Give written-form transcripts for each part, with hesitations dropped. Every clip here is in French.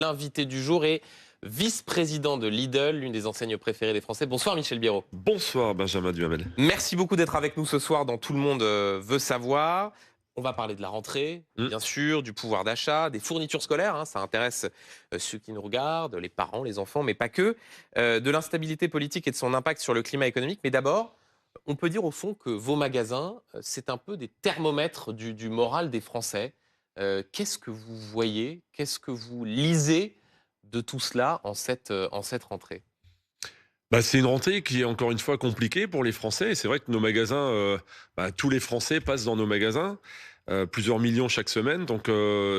L'invité du jour est vice-président de Lidl, l'une des enseignes préférées des Français. Bonsoir Michel Biérot. Bonsoir Benjamin Duhamel. Merci beaucoup d'être avec nous ce soir dans Tout le monde veut savoir. On va parler de la rentrée, bien sûr, du pouvoir d'achat, des fournitures scolaires. Ça intéresse ceux qui nous regardent, les parents, les enfants, mais pas que. De l'instabilité politique et de son impact sur le climat économique. Mais d'abord, on peut dire au fond que vos magasins, c'est un peu des thermomètres du moral des Français. Qu'est-ce que vous voyez, qu'est-ce que vous lisez de tout cela en cette rentrée? C'est une rentrée qui est encore une fois compliquée pour les Français. Et c'est vrai que nos magasins, tous les Français passent dans nos magasins, plusieurs millions chaque semaine. Donc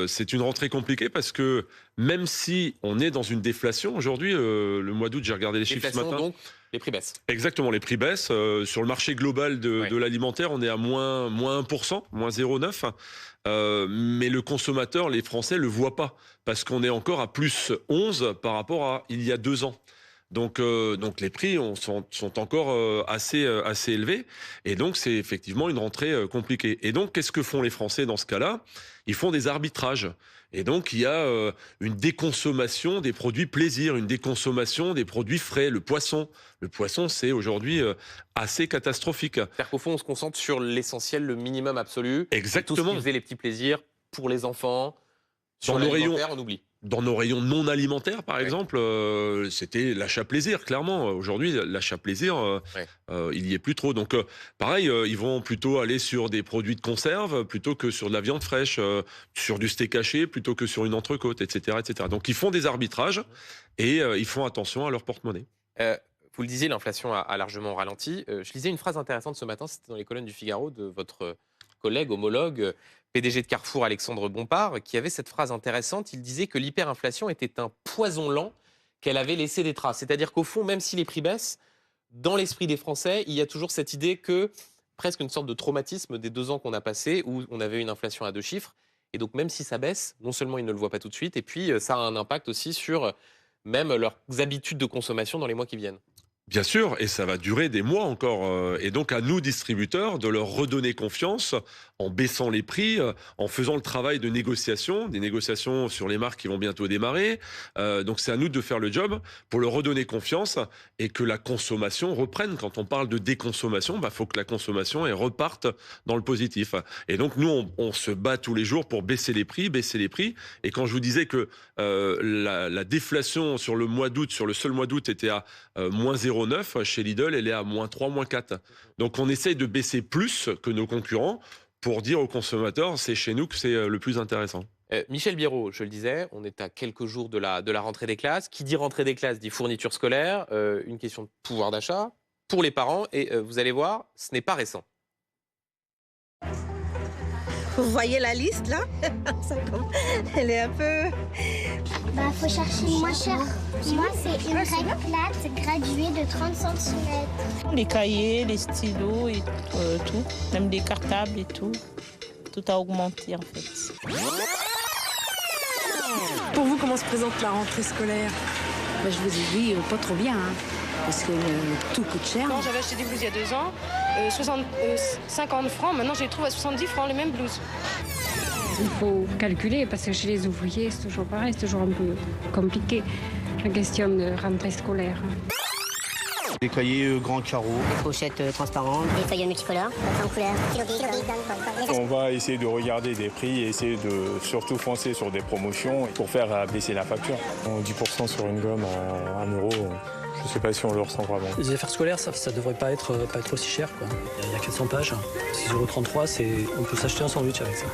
c'est une rentrée compliquée parce que même si on est dans une déflation aujourd'hui, le mois d'août, j'ai regardé les chiffres ce L'inflation, matin. donc, les prix baissent. Exactement, les prix baissent. Sur le marché global Ouais. de l'alimentaire, on est à moins 1%, moins 0,9. Mais le consommateur, les Français, le voient pas parce qu'on est encore à plus 11 par rapport à il y a 2 ans. Donc les prix sont encore assez élevés. Et donc, c'est effectivement une rentrée compliquée. Et donc, qu'est-ce que font les Français dans ce cas-là? Ils font des arbitrages. Et donc, il y a une déconsommation des produits plaisir, une déconsommation des produits frais. Le poisson, c'est aujourd'hui assez catastrophique. C'est-à-dire qu'au fond, on se concentre sur l'essentiel, le minimum absolu. Exactement. Tout ce qui faisait les petits plaisirs pour les enfants. Sur Dans nos rayons, l'alimentaire, on oublie. Dans nos rayons non alimentaires, par Ouais. exemple, c'était l'achat plaisir, clairement. Aujourd'hui, l'achat plaisir, Ouais. il y est plus trop. Donc, pareil, ils vont plutôt aller sur des produits de conserve plutôt que sur de la viande fraîche, sur du steak haché plutôt que sur une entrecôte, etc., etc. Donc, ils font des arbitrages et ils font attention à leur porte-monnaie. Euh, Vous le disiez, l'inflation a largement ralenti. Je lisais une phrase intéressante ce matin, c'était dans les colonnes du Figaro, de votre collègue, homologue, PDG de Carrefour, Alexandre Bompard, qui avait cette phrase intéressante. Il disait que l'hyperinflation était un poison lent qu'elle avait laissé des traces. C'est-à-dire qu'au fond, même si les prix baissent, dans l'esprit des Français, il y a toujours cette idée que, presque une sorte de traumatisme des 2 ans qu'on a passés, où on avait une inflation à 2 chiffres. Et donc, même si ça baisse, non seulement ils ne le voient pas tout de suite, et puis ça a un impact aussi sur même leurs habitudes de consommation dans les mois qui viennent. Bien sûr, et ça va durer des mois encore. Et donc à nous, distributeurs, de leur redonner confiance en baissant les prix, en faisant le travail de négociation, des négociations sur les marques qui vont bientôt démarrer. Donc c'est à nous de faire le job pour leur redonner confiance et que la consommation reprenne. Quand on parle de déconsommation, faut que la consommation elle reparte dans le positif. Et donc nous, on se bat tous les jours pour baisser les prix, baisser les prix. Et quand je vous disais que la déflation sur le mois d'août, sur le seul mois d'août, était à moins 0,9, chez Lidl, elle est à moins 3, moins 4. Donc on essaye de baisser plus que nos concurrents pour dire aux consommateurs, c'est chez nous que c'est le plus intéressant. Michel Biérot, je le disais, on est à quelques jours de la rentrée des classes. Qui dit rentrée des classes dit fourniture scolaire, une question de pouvoir d'achat pour les parents. Et vous allez voir, ce n'est pas récent. Vous voyez la liste là? Elle est un peu... Faut chercher moins cher. Moi, c'est une règle plate graduée de 30 cm. Les cahiers, les stylos et tout, même les cartables et tout. Tout a augmenté en fait. Pour vous, comment se présente la rentrée scolaire? Je vous ai dit, pas trop bien, parce que tout coûte cher. Quand j'avais acheté des blouses il y a 2 ans, 50 francs, maintenant je les trouve à 70 francs les mêmes blouses. Il faut calculer, parce que chez les ouvriers, c'est toujours pareil, c'est toujours un peu compliqué, la question de rentrée scolaire. Des cahiers grands carreaux. Des pochettes transparentes. Des feuilles multicolores, en couleur. On va essayer de regarder des prix et essayer de surtout foncer sur des promotions pour faire baisser la facture. 10% sur une gomme à 1 euro, je ne sais pas si on le ressent vraiment. Les affaires scolaires, ça devrait pas être aussi cher, quoi. Il y a 400 pages, 6,33 €, on peut s'acheter un sandwich avec ça.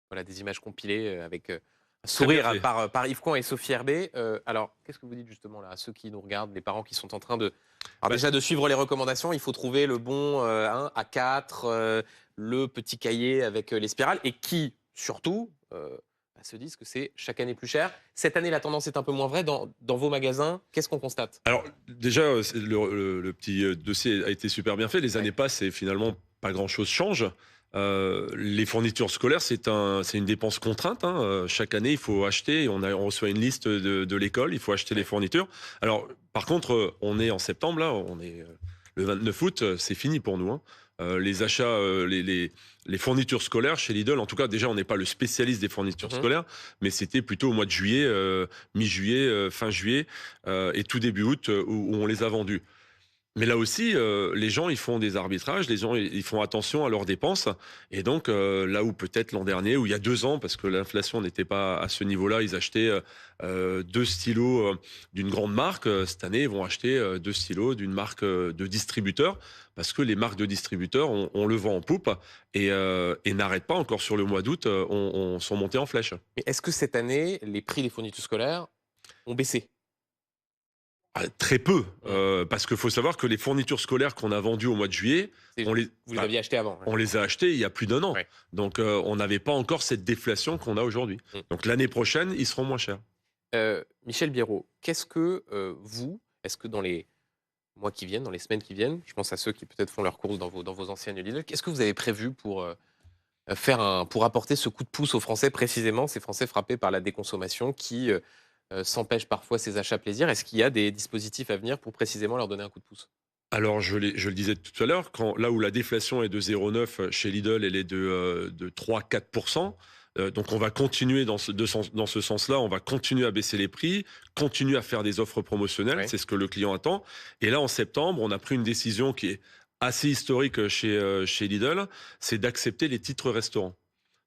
Voilà, des images compilées avec un sourire par Yves Coin et Sophie Herbet. Alors, qu'est-ce que vous dites justement là, à ceux qui nous regardent, les parents qui sont en train de... Alors déjà, de suivre les recommandations, il faut trouver le bon A4, le petit cahier avec les spirales, et qui, surtout, se disent que c'est chaque année plus cher. Cette année, la tendance est un peu moins vraie. Dans vos magasins, qu'est-ce qu'on constate? Alors déjà, le petit dossier a été super bien fait. Les années passent et finalement, pas grand-chose change. Les fournitures scolaires, c'est une dépense contrainte. Chaque année, il faut acheter. On reçoit une liste de l'école. Il faut acheter les fournitures. Alors, par contre, on est en septembre, là. On est le 29 août. C'est fini pour nous. les achats, les fournitures scolaires chez Lidl. En tout cas, déjà, on n'est pas le spécialiste des fournitures scolaires, mais c'était plutôt au mois de juillet, mi-juillet, fin juillet et tout début août où on les a vendus. Mais là aussi, les gens, ils font des arbitrages, les gens, ils font attention à leurs dépenses. Et donc, là où peut-être l'an dernier, ou il y a 2 ans, parce que l'inflation n'était pas à ce niveau-là, ils achetaient 2 stylos d'une grande marque. Cette année, ils vont acheter 2 stylos d'une marque de distributeur, parce que les marques de distributeurs, on le vend en poupe et n'arrêtent pas encore sur le mois d'août, sont montés en flèche. Mais est-ce que cette année, les prix des fournitures scolaires ont baissé? Très peu, parce qu'il faut savoir que les fournitures scolaires qu'on a vendues au mois de juillet, Vous les aviez achetées avant. on les a achetées il y a plus d'1 an. Ouais. Donc on n'avait pas encore cette déflation qu'on a aujourd'hui. Donc l'année prochaine, ils seront moins chers. Michel Biérot, qu'est-ce que est-ce que dans les mois qui viennent, dans les semaines qui viennent, je pense à ceux qui peut-être font leurs courses dans vos anciennes Lidl, qu'est-ce que vous avez prévu pour pour apporter ce coup de pouce aux Français, précisément, ces Français frappés par la déconsommation qui s'empêchent parfois ces achats plaisir? Est-ce qu'il y a des dispositifs à venir pour précisément leur donner un coup de pouce? Alors je le disais tout à l'heure, là où la déflation est de 0,9 chez Lidl, elle est de 3-4%. Donc on va continuer dans ce sens-là, on va continuer à baisser les prix, continuer à faire des offres promotionnelles, c'est ce que le client attend. Et là en septembre, on a pris une décision qui est assez historique chez Lidl, c'est d'accepter les titres restaurants.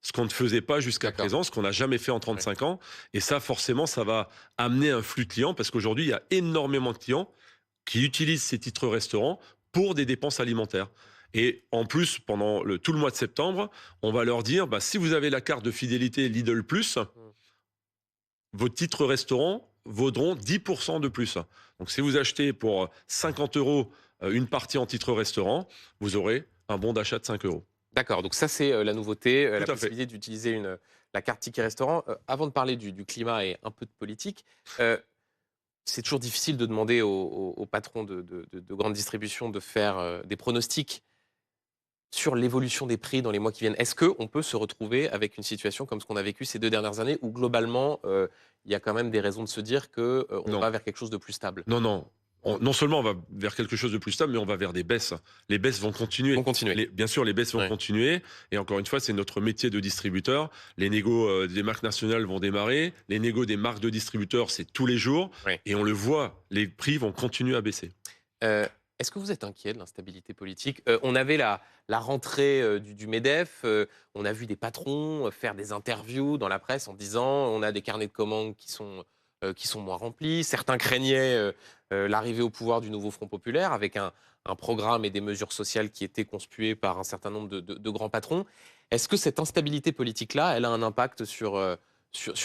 Ce qu'on ne faisait pas jusqu'à présent, ce qu'on n'a jamais fait en 35 ans. Et ça, forcément, ça va amener un flux de clients, parce qu'aujourd'hui, il y a énormément de clients qui utilisent ces titres restaurants pour des dépenses alimentaires. Et en plus, pendant tout le mois de septembre, on va leur dire, si vous avez la carte de fidélité Lidl Plus, vos titres restaurants vaudront 10% de plus. Donc si vous achetez pour 50 € une partie en titre restaurant, vous aurez un bon d'achat de 5 €. D'accord, donc ça c'est la nouveauté, la Tout à possibilité d'utiliser la carte ticket restaurant. Avant de parler du climat et un peu de politique, c'est toujours difficile de demander aux patrons de grandes distributions de faire des pronostics sur l'évolution des prix dans les mois qui viennent. Est-ce qu'on peut se retrouver avec une situation comme ce qu'on a vécu ces 2 dernières années, où globalement, il y a quand même des raisons de se dire qu'on va vers quelque chose de plus stable? Non. Non seulement on va vers quelque chose de plus stable, mais on va vers des baisses. Les baisses vont continuer. Bien sûr, les baisses vont continuer. Et encore une fois, c'est notre métier de distributeur. Les négos des marques nationales vont démarrer. Les négos des marques de distributeurs, c'est tous les jours. Et on le voit, les prix vont continuer à baisser. Est-ce que vous êtes inquiet de l'instabilité politique? On avait la rentrée du MEDEF. On a vu des patrons faire des interviews dans la presse en disant on a des carnets de commandes qui sont moins remplis. Certains craignaient l'arrivée au pouvoir du nouveau Front populaire, avec un programme et des mesures sociales qui étaient conspuées par un certain nombre de grands patrons. Est-ce que cette instabilité politique-là, elle a un impact sur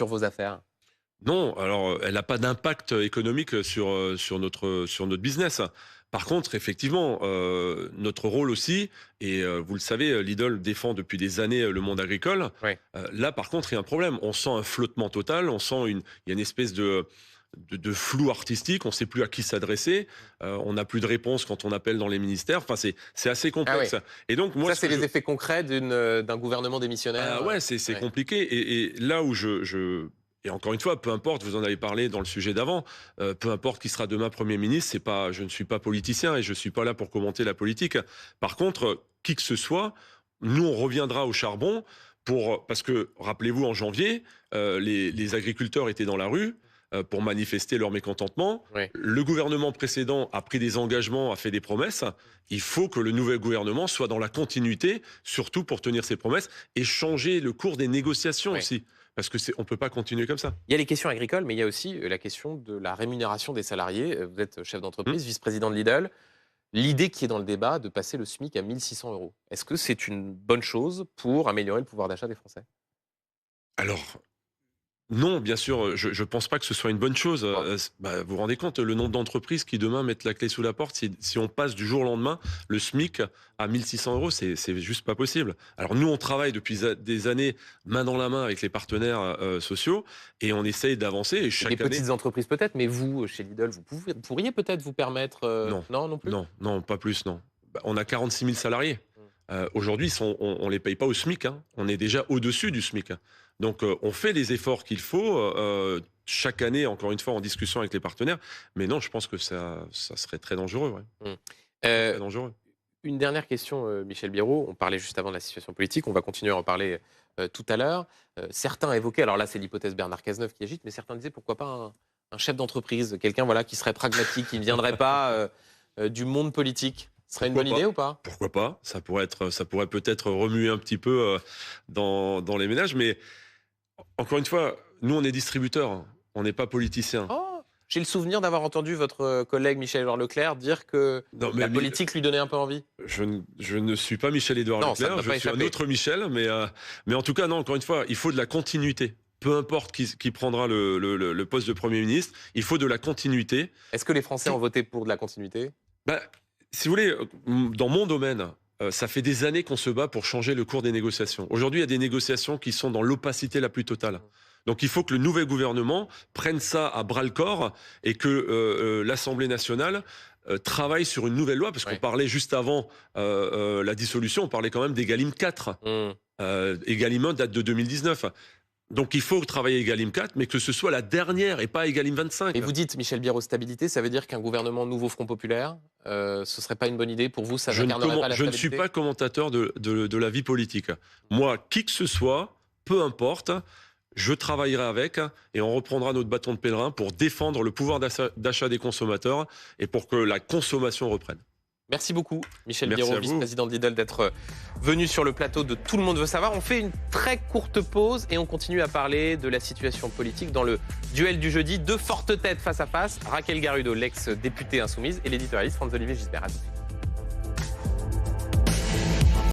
vos affaires? Non, alors elle n'a pas d'impact économique sur notre business. Par contre, effectivement, notre rôle aussi, et vous le savez, Lidl défend depuis des années le monde agricole. Là, par contre, il y a un problème. On sent un flottement total, il y a une espèce de flou artistique, on ne sait plus à qui s'adresser, on n'a plus de réponse quand on appelle dans les ministères, enfin c'est assez complexe. Et donc, moi, ça, c'est les effets concrets d'un gouvernement démissionnaire. C'est compliqué, et là où et encore une fois, peu importe, vous en avez parlé dans le sujet d'avant, peu importe qui sera demain Premier ministre, je ne suis pas politicien et je ne suis pas là pour commenter la politique. Par contre, qui que ce soit, nous on reviendra au charbon, parce que, rappelez-vous, en janvier, les agriculteurs étaient dans la rue pour manifester leur mécontentement. Le gouvernement précédent a pris des engagements, a fait des promesses. Il faut que le nouvel gouvernement soit dans la continuité, surtout pour tenir ses promesses et changer le cours des négociations aussi. Parce qu'on ne peut pas continuer comme ça. Il y a les questions agricoles, mais il y a aussi la question de la rémunération des salariés. Vous êtes chef d'entreprise, vice-président de Lidl. L'idée qui est dans le débat de passer le SMIC à 1 600 €. Est-ce que c'est une bonne chose pour améliorer le pouvoir d'achat des Français? Alors, non, bien sûr, je ne pense pas que ce soit une bonne chose. Vous vous rendez compte, le nombre d'entreprises qui demain mettent la clé sous la porte, si on passe du jour au lendemain le SMIC à 1 600 €, c'est juste pas possible. Alors nous, on travaille depuis des années main dans la main avec les partenaires sociaux et on essaye d'avancer. Et chaque année... petites entreprises peut-être, mais vous, chez Lidl, vous pourriez peut-être vous permettre... Non plus. Non, pas plus, non. On a 46 000 salariés. Aujourd'hui, on ne les paye pas au SMIC. On est déjà au-dessus du SMIC. Donc, on fait les efforts qu'il faut chaque année, encore une fois, en discussion avec les partenaires. Mais non, je pense que ça serait très dangereux. Très dangereux. Une dernière question, Michel Biérot. On parlait juste avant de la situation politique, on va continuer à en parler tout à l'heure. Certains évoquaient, alors là c'est l'hypothèse Bernard Cazeneuve qui agite, mais certains disaient pourquoi pas un chef d'entreprise, quelqu'un voilà, qui serait pragmatique, qui ne viendrait pas du monde politique. Ce serait une bonne idée ou pas? Pourquoi pas? Ça pourrait peut-être remuer un petit peu dans les ménages, mais encore une fois, nous on est distributeurs, on n'est pas politiciens. Oh, j'ai le souvenir d'avoir entendu votre collègue Michel-Édouard Leclerc dire que la politique lui donnait un peu envie. Je ne suis pas Michel-Édouard Leclerc, je suis un autre Michel, mais en tout cas, non, encore une fois, il faut de la continuité. Peu importe qui prendra le poste de Premier ministre, il faut de la continuité. Est-ce que les Français ont voté pour de la continuité? Si vous voulez, dans mon domaine, ça fait des années qu'on se bat pour changer le cours des négociations. Aujourd'hui, il y a des négociations qui sont dans l'opacité la plus totale. Donc il faut que le nouvel gouvernement prenne ça à bras-le-corps et que l'Assemblée nationale travaille sur une nouvelle loi, parce qu'on parlait juste avant la dissolution, on parlait quand même d'Egalim 4. Egalim 1 date de 2019. Donc il faut travailler Egalim 4, mais que ce soit la dernière et pas Egalim 25. Et vous dites, Michel Biérot, stabilité, ça veut dire qu'un gouvernement nouveau Front Populaire, ce serait pas une bonne idée pour vous? Ça n'incarnerait pas la stabilité? Je ne suis pas commentateur de la vie politique. Moi, qui que ce soit, peu importe, je travaillerai avec et on reprendra notre bâton de pèlerin pour défendre le pouvoir d'achat des consommateurs et pour que la consommation reprenne. Merci beaucoup, Michel Biérot, vice-président de Lidl, d'être venu sur le plateau de Tout le monde veut savoir. On fait une très courte pause et on continue à parler de la situation politique dans le duel du jeudi. Deux fortes têtes face à face, Raquel Garrido, l'ex-députée insoumise, et l'éditorialiste Franz-Olivier Gisbert. À tout de suite.